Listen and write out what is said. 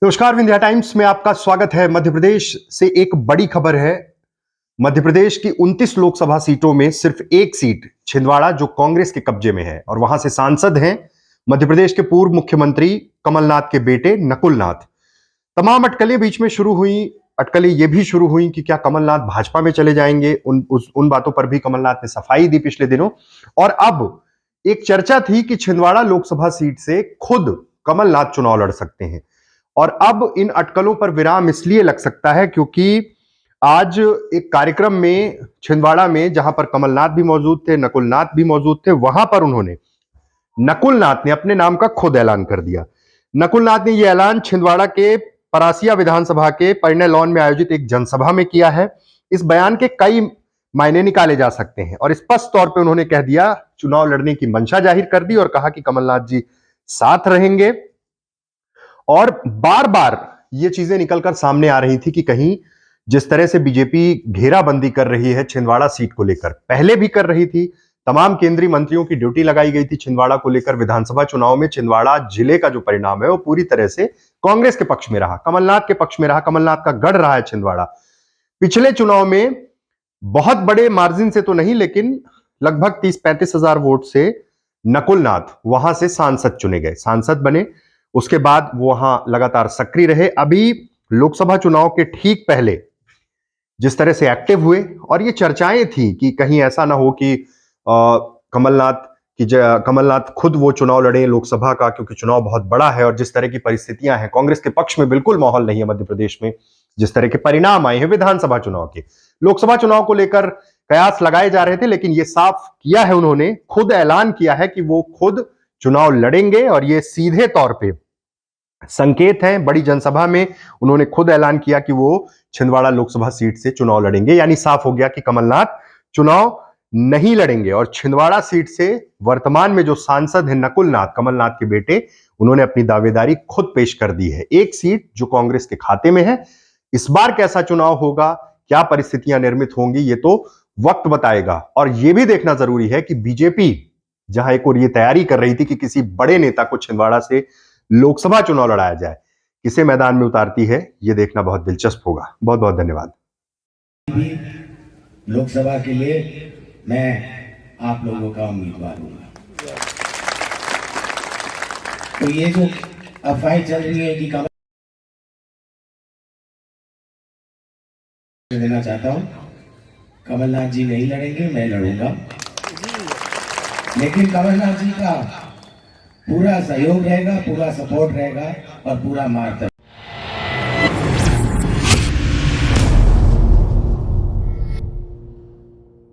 नमस्कार, विंध्या टाइम्स में आपका स्वागत है। मध्य प्रदेश से एक बड़ी खबर है। मध्य प्रदेश की 29 लोकसभा सीटों में सिर्फ एक सीट छिंदवाड़ा जो कांग्रेस के कब्जे में है और वहां से सांसद हैं मध्य प्रदेश के पूर्व मुख्यमंत्री कमलनाथ के बेटे नकुल नाथ। तमाम अटकलें बीच में शुरू हुई। अटकलें ये भी शुरू हुई कि क्या कमलनाथ भाजपा में चले जाएंगे। उन बातों पर भी कमलनाथ ने सफाई दी पिछले दिनों। और अब एक चर्चा थी कि छिंदवाड़ा लोकसभा सीट से खुद कमलनाथ चुनाव लड़ सकते हैं। और अब इन अटकलों पर विराम इसलिए लग सकता है क्योंकि आज एक कार्यक्रम में छिंदवाड़ा में, जहां पर कमलनाथ भी मौजूद थे, नकुल नाथ भी मौजूद थे, वहां पर उन्होंने, नकुल नाथ ने अपने नाम का खुद ऐलान कर दिया। नकुल नाथ ने यह ऐलान छिंदवाड़ा के परासिया विधानसभा के परिणय लॉन में आयोजित एक जनसभा में किया है। इस बयान के कई मायने निकाले जा सकते हैं और स्पष्ट तौर पर उन्होंने कह दिया, चुनाव लड़ने की मंशा जाहिर कर दी और कहा कि कमलनाथ जी साथ रहेंगे। और बार बार ये चीजें निकलकर सामने आ रही थी कि कहीं जिस तरह से बीजेपी घेराबंदी कर रही है छिंदवाड़ा सीट को लेकर, पहले भी कर रही थी, तमाम केंद्रीय मंत्रियों की ड्यूटी लगाई गई थी छिंदवाड़ा को लेकर। विधानसभा चुनाव में छिंदवाड़ा जिले का जो परिणाम है वो पूरी तरह से कांग्रेस के पक्ष में रहा, कमलनाथ के पक्ष में रहा, कमलनाथ का गढ़ रहा है छिंदवाड़ा। पिछले चुनाव में बहुत बड़े मार्जिन से तो नहीं, लेकिन लगभग 30-35 हजार वोट से नकुल नाथ वहां से सांसद चुने गए, सांसद बने। उसके बाद वो वहां लगातार सक्रिय रहे। अभी लोकसभा चुनाव के ठीक पहले जिस तरह से एक्टिव हुए, और ये चर्चाएं थी कि कहीं ऐसा ना हो कि कमलनाथ खुद वो चुनाव लड़े लोकसभा का, क्योंकि चुनाव बहुत बड़ा है और जिस तरह की परिस्थितियां हैं, कांग्रेस के पक्ष में बिल्कुल माहौल नहीं है मध्य प्रदेश में। जिस तरह के परिणाम आए हैं विधानसभा चुनाव के, लोकसभा चुनाव को लेकर कयास लगाए जा रहे थे, लेकिन ये साफ किया है उन्होंने, खुद ऐलान किया है कि वो खुद चुनाव लड़ेंगे। और ये सीधे तौर पे संकेत है, बड़ी जनसभा में उन्होंने खुद ऐलान किया कि वो छिंदवाड़ा लोकसभा सीट से चुनाव लड़ेंगे। यानी साफ हो गया कि कमलनाथ चुनाव नहीं लड़ेंगे। और छिंदवाड़ा सीट से वर्तमान में जो सांसद है नकुल नाथ, कमलनाथ के बेटे, उन्होंने अपनी दावेदारी खुद पेश कर दी है। एक सीट जो कांग्रेस के खाते में है। इस बार कैसा चुनाव होगा, क्या परिस्थितियां निर्मित होंगी, ये तो वक्त बताएगा। और यह भी देखना जरूरी है कि बीजेपी जहां एक और ये तैयारी कर रही थी कि किसी बड़े नेता को छिंदवाड़ा से लोकसभा चुनाव लड़ाया जाए, किसे मैदान में उतारती है, यह देखना बहुत दिलचस्प होगा। बहुत बहुत धन्यवाद। लोकसभा के लिए मैं आप लोगों का उम्मीदवार हूंगा। तो ये जो अफवाहें चल रही है कि देना चाहता हूं, कमलनाथ जी नहीं लड़ेंगे, मैं लड़ूंगा। लेकिन कमलनाथ जी का पूरा सहयोग रहेगा, पूरा सपोर्ट रहेगा और पूरा मार्गदर्शन।